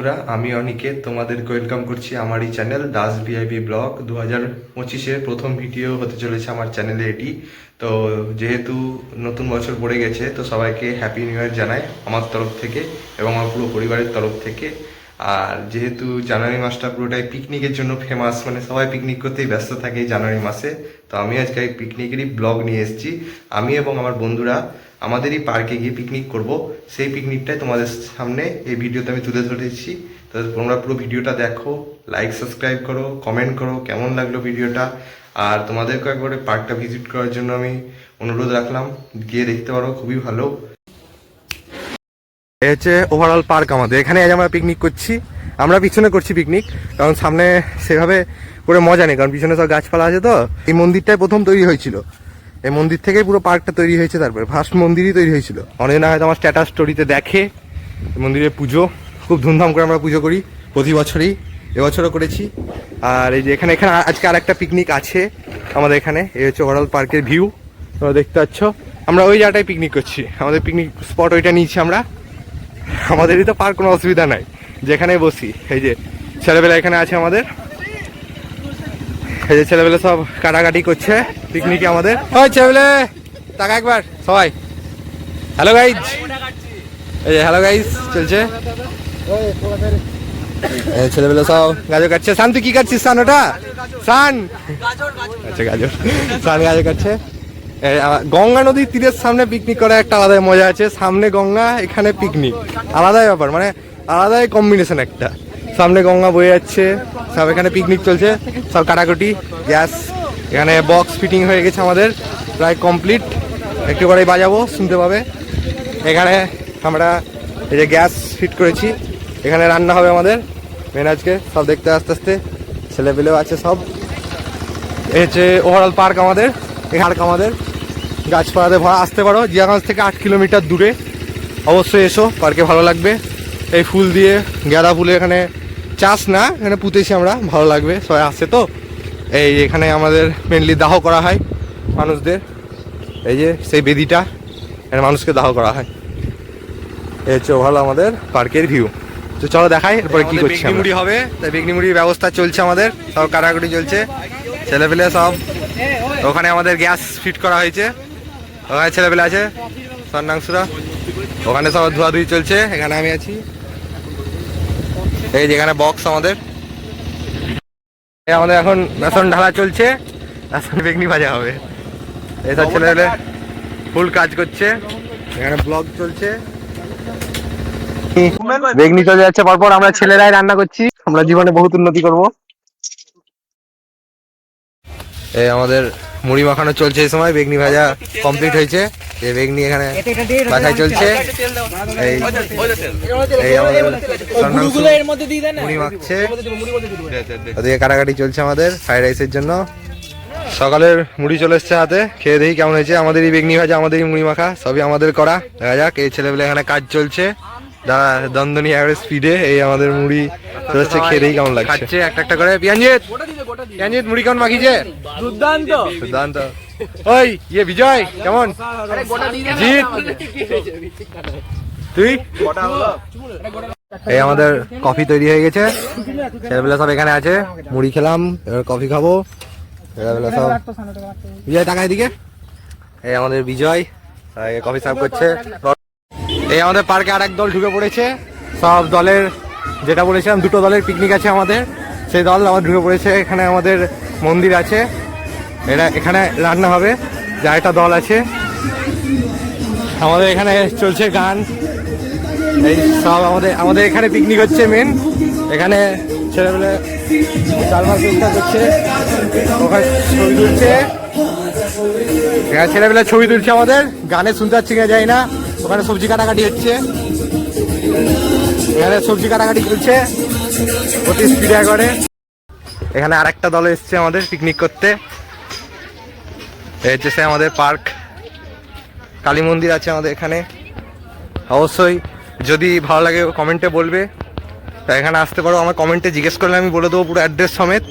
বন্ধুরা, আমি অনিকেত তোমাদেরকে ওয়েলকাম করছি আমার এই চ্যানেল দাস ভিআইপি ব্লগ। 2025-এর প্রথম ভিডিও হতে চলেছে আমার চ্যানেলে এটি। তো যেহেতু নতুন বছর পড়ে গেছে, তো সবাইকে হ্যাপি নিউ ইয়ার জানাই আমার তরফ থেকে এবং আমার পুরো পরিবারের তরফ থেকে। আর যেহেতু জানুয়ারি মাসটা পুরোটাই পিকনিকের জন্য ফেমাস, মানে সবাই পিকনিক করতেই ব্যস্ত থাকে এই জানুয়ারি মাসে, তো আমি আজকে এই পিকনিকেরই ব্লগ নিয়ে এসেছি। আমি এবং আমার বন্ধুরা আমাদেরই পার্কে গিয়ে পিকনিক করব, সেই পিকনিকটাই তোমাদের সামনে এই ভিডিওতে আমি তুলে ধরেছি। তো তোমরা পুরো ভিডিওটা দেখো, লাইক সাবস্ক্রাইব করো, কমেন্ট করো কেমন লাগলো ভিডিওটা। আর তোমাদেরকে একবারে পার্কটা ভিজিট করার জন্য আমি অনুরোধ রাখলাম, গিয়ে দেখতে পারো, খুবই ভালো। এই হচ্ছে ওভারঅল পার্ক আমাদের। এখানে আজ আমরা পিকনিক করছি, আমরা পিছনে করছি পিকনিক, কারণ সামনে সেভাবে করে মজা নেই, কারণ পিছনে সব গাছপালা আছে। তো এই মন্দিরটাই প্রথম তৈরি হয়েছিল, এই মন্দির থেকেই পুরো পার্কটা তৈরি হয়েছে, তারপরে ফার্স্ট মন্দিরই তৈরি হয়েছিল। অনেক না হয়তো আমার স্ট্যাটাস স্টোরিতে দেখে মন্দিরের পুজো, খুব ধুমধাম করে আমরা পুজো করি প্রতি বছরই, এবছরও করেছি। আর এই যে এখানে আজকে আর একটা পিকনিক আছে আমাদের এখানে। এই হচ্ছে ওভারঅল পার্কের ভিউ, তোমরা দেখতে পাচ্ছ। আমরা ওই জায়গাটায় পিকনিক করছি, আমাদের পিকনিক স্পট ওইটা নিয়েছি আমরা। আমাদেরই তো পার্ক, কোনো অসুবিধা নাই, যেখানে বসি। এই যে ছেলেবেলা এখানে আছে আমাদের, এই যে ছেলেবেলা সব কাটাকাটি করছে পিকনিকে আমাদের। ওই ছেলেবেলে টাকা একবার সবাই হ্যালো গাইজ, এই যে হ্যালো গাইজ চলছে। ছেলেবেলা সব গাজর কাটছে। সান তুই কি কাটছিস? সান ওটা সান, আচ্ছা গাজর, সান গাজর কাটছে। গঙ্গা নদীর তীরের সামনে পিকনিক করার একটা আলাদাই মজা আছে। সামনে গঙ্গা, এখানে পিকনিক, আলাদাই ব্যাপার, মানে আলাদাই কম্বিনেশন একটা। সামনে গঙ্গা বয়ে যাচ্ছে, সব এখানে পিকনিক চলছে, সব কাটাকুটি। গ্যাস এখানে বক্স ফিটিং হয়ে গেছে আমাদের, প্রায় কমপ্লিট, একটু করেই বাজাবো, শুনতে পাবে। এখানে আমরা এই যে গ্যাস ফিট করেছি, এখানে রান্না হবে আমাদের মেন আজকে, সব দেখতে আস্তে আস্তে। ছেলেপেলেও আছে সব। এই হচ্ছে ওভারঅল পার্ক আমাদের, এই পার্ক আমাদের গাছপালাতে ভরা। আসতে পারো, জিয়াগঞ্জ থেকে 8 কিলোমিটার দূরে, অবশ্যই এসো, পার্কে ভালো লাগবে। এই ফুল দিয়ে, গাঁদা ফুলে এখানে চাষ না, এখানে পুঁতেছি আমরা, ভালো লাগবে, সবাই আসছে তো। এই এখানে আমাদের মেনলি দাহ করা হয় মানুষদের, এই যে সেই বেদিটা, এখানে মানুষকে দাহ করা হয়। এই হচ্ছে ভালো আমাদের পার্কের ভিউ। তো চলো দেখাই এরপরে কি করছি। বেগনি মুড়ি হবে, তাই বেগনি মুড়ির ব্যবস্থা চলছে আমাদের, সব কাটাকুটি চলছে, ছেলেপেলে সব। ওখানে আমাদের গ্যাস ফিট করা হয়েছে, ওখানে ছেলেপেলে আছে সন্ন্যাংশুরা, ওখানে সব ধোয়াধুয়ি চলছে, এখানে আমি আছি। এই যেখানে বক্স আমাদের, আমাদের এখন বেসন ঢালা চলছে, এখন বেগনি ভাজা হবে। এইসব ছেলেপেলে ফুল কাজ করছে, এখানে ব্লগ চলছে, বেগনি চলে যাচ্ছে পরপর। আমরা ছেলেরাই রান্না করছি, আমরা জীবনে বহুত উন্নতি করব। এই আমাদের মুড়ি মাখানো চলছে, এই সময় বেগনি ভাজা কমপ্লিট হয়েছে। এই বেগনি এখানে বাছাই চলছে, এই আমাদের মুড়ি মাখছে, ওদিকে কাটাকাটি চলছে আমাদের ফ্রাইড রাইসের জন্য। সকালের মুড়ি চলে এসছে হাতে, খেয়ে দেখি কেমন হয়েছে। আমাদেরই বেগনি ভাজা, আমাদেরই মুড়ি মাখা, সবই আমাদের করা। দেখা যাক, এই ছেলেগুলো এখানে কাজ চলছে দ্বন্দ্বনী একেবারে স্পিডে। এই আমাদের মুড়ি চলে এসছে, খেয়ে দেখি কেমন লাগছে। একটা একটা করে। পিয়াঞ্জিত মুড়ি কেমন মাখিছে? দুর্দান্ত দুর্দান্ত। ওই ইয়ে বিজয় কেমন? জিৎ তুই? এই আমাদের কফি তৈরি হয়ে গেছে, ছেলেবেলা সব এখানে আছে, মুড়ি খেলাম, এবার কফি খাবো। ছেলেবেলা সব, বিজয় টাকা এদিকে। এই আমাদের বিজয় কফি সার্ভ করছে। এই আমাদের পার্কে আর এক দল ঢুকে পড়েছে, সব দলের, যেটা বলেছিলাম দুটো দলের পিকনিক আছে আমাদের, সেই দল আমার ঢুকে পড়েছে। এখানে আমাদের মন্দির আছে, এখানে রান্না হবে, যা একটা দল আছে আমাদের। এখানে চলছে গান, এই সব আমাদের এখানে পিকনিক হচ্ছে মেন। এখানে ছেলেবেলে চালমাল চেষ্টা করছে, ওখানে ছবি তুলছে, এখানে ছেলেবেলা ছবি তুলছে আমাদের। গানে শুনতে পাচ্ছি কিনা যাই না, ওখানে সবজি কাটাকাটি হচ্ছে, এখানে সবজি কাটাকাটি চলছে অতি স্পিডে করে। এখানে আর একটা দল এসছে আমাদের পিকনিক করতে। এই হচ্ছে সে আমাদের পার্ক, কালী মন্দির আছে আমাদের এখানে। অবশ্যই যদি ভালো লাগে কমেন্টে বলবে, তা এখানে আসতে পারো। আমার কমেন্টে জিজ্ঞেস করলে আমি বলে দেবো পুরো অ্যাড্রেস সমেত।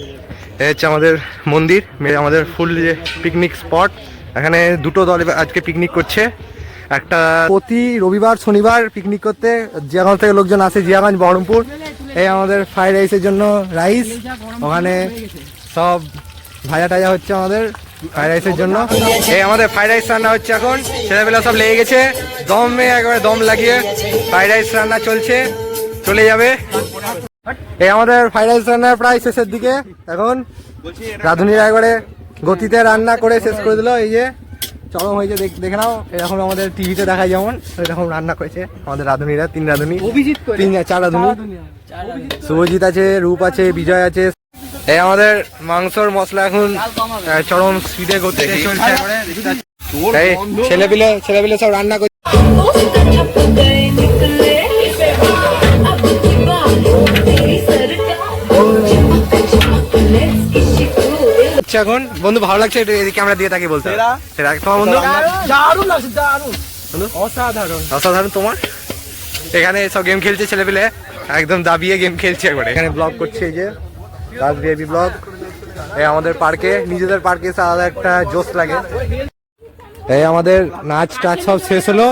এই হচ্ছে আমাদের মন্দির, আমাদের ফুল যে পিকনিক স্পট। এখানে দুটো দল আজকে পিকনিক করছে, একটা প্রতি রবিবার শনিবার পিকনিক করতে জিয়াগঞ্জ থেকে লোকজন আসে, জিয়াগঞ্জ বহরমপুর এই আমাদের ফ্রাইড রাইসের জন্য রাইস, ওখানে সব ভাজা টাজা হচ্ছে আমাদের ফ্রাইড রাইসের জন্য। এই আমাদের ফ্রাইড রাইস রান্না হচ্ছে এখন, ছেলেবেলা সব লেগে গেছে দমে, একবারে দম লাগিয়ে ফ্রাইড রাইস রান্না চলছে, চলে যাবে। এই আমাদের ফ্রাইড রাইস রান্না প্রায় শেষের দিকে এখন, রাঁধুনিরা একবারে গতিতে রান্না করে শেষ করে দিল। এই যে চরম হয়েছে, দেখে নাও, এরকম আমাদের টিভিতে দেখায় যেমন এরকম রান্না করেছে আমাদের রাঁধুনিরা, 3 রাঁধুনি, 4 রাঁধুনি, শুভজিৎ আছে, রূপ আছে, বিজয় আছে। এই আমাদের মাংসর মশলা এখন চরম স্পিডে করতে চলছে, ছেলেপিলে সব রান্না করছে। এখন বন্ধু ভালো লাগছে, ক্যামেরা দিয়ে তাকে বলতে তোমার বন্ধু অসাধারণ। তোমার এখানে সব গেম খেলছে ছেলেপিলে, একদম দাবিয়ে গেম খেলছে একবারে। এখানে ব্লগ করছে, এই যে রাজ ভিআইপি ব্লগ। এই আমাদের পার্কে, নিজেদের পার্কে এসে আলাদা একটা জোশ লাগে। এই আমাদের নাচ টাচ সব শেষ হলো,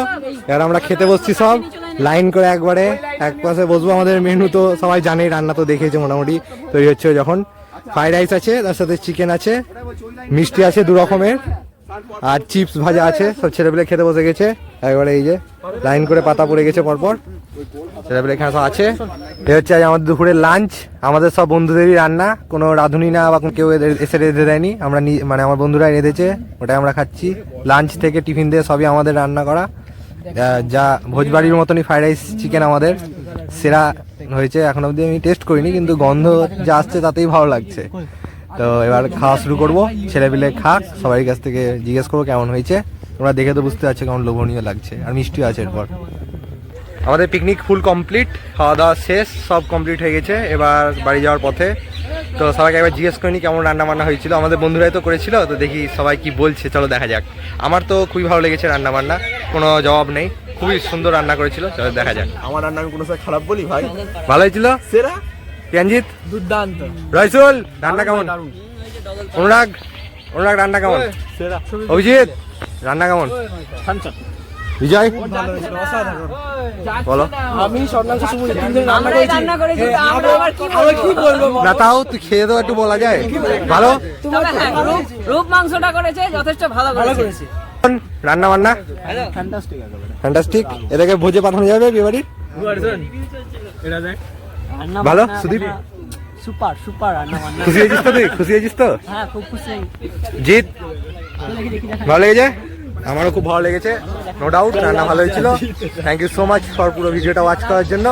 এবার আমরা খেতে বসছি সব লাইন করে একবারে, এক পাশে বসবো। আমাদের মেনু তো সবাই জানেই, রান্না তো দেখেছে মোটামুটি তৈরি হচ্ছে। যখন ফ্রাইড রাইস আছে, তার সাথে চিকেন আছে, মিষ্টি আছে 2 রকমের, আর চিপস ভাজা আছে। সব ছেলেপেলে খেতে বসে গেছে একবারে, এই যে লাইন করে পাতা পড়ে গেছে পরপর, ছেলেপেলে এখানে সব আছে। এই হচ্ছে আজ আমাদের দুপুরের লাঞ্চ, আমাদের সব বন্ধুদেরই রান্না, কোনো রাঁধুনি না বা কেউ এসে রেঁধে দেয়নি, আমরা মানে আমার বন্ধুরাই রেঁধেছে, ওটাই আমরা খাচ্ছি। লাঞ্চ থেকে টিফিন দিয়ে সবই আমাদের রান্না করা, যা ভোজবাড়ির মতনই ফ্রাইড রাইস চিকেন আমাদের সেরা হয়েছে। এখন অবধি আমি টেস্ট করিনি, কিন্তু গন্ধ যা আসছে তাতেই ভালো লাগছে। তো এবার খাওয়া শুরু করবো, ছেলেপিলে খাক, সবাই কাছ থেকে জিজ্ঞেস করবো কেমন হয়েছে। তোমরা দেখে তো বুঝতে পারছো কেমন লোভনীয় লাগছে, আর মিষ্টিও আছে এরপর। আমাদের পিকনিক ফুল কমপ্লিট, খাওয়া দাওয়া শেষ, সব কমপ্লিট হয়ে গেছে। এবার বাড়ি যাওয়ার পথে, তো সবাইকে একবার জিজ্ঞেস করিনি কেমন রান্না বান্না হয়েছিল। আমাদের বন্ধুরাই তো করেছিল, তো দেখি সবাই কি বলছে, চলো দেখা যাক। আমার তো খুবই ভালো লেগেছে রান্না বান্না, কোনো জবাব নেই, খুবই সুন্দর রান্না করেছিল, চলো দেখা যাক। আমার রান্না আমি কোনো সময় খারাপ বলি ভাই? ভালো হয়েছিল সেরা। রঞ্জিত দুর্দান্ত। রাইসুল রান্না কেমন? অনুরাগ রান্না কেমন? সেরা। অভিজিৎ রান্না কেমন? বিজয় বলো। আমি স্বর্ণাংশ সুমুজি 3 দিন রান্না করেছি। আমরা কি বলবো না, তাও তুই খেয়ে তো একটু বলা যায়। ভালো রূপ মাংসটা করেছে যথেষ্ট ভালো করেছে। রান্না বান্না ফ্যান্টাস্টিক। এটাকে ভোজে পাঠানো যাবে বিয়ে বাড়ি? ভালো সুদীপ, সুপার রান্না বান্না। খুশি হয়েছিস তো তুই? খুশি হয়েছিস তো? হ্যাঁ খুব খুশি। জিৎ ভালো লেগেছে? আমারও খুব ভালো লেগেছে, নো ডাউট রান্না ভালো হয়েছিল। Thank you so much for পুরো ভিডিওটা ওয়াচ করার জন্য।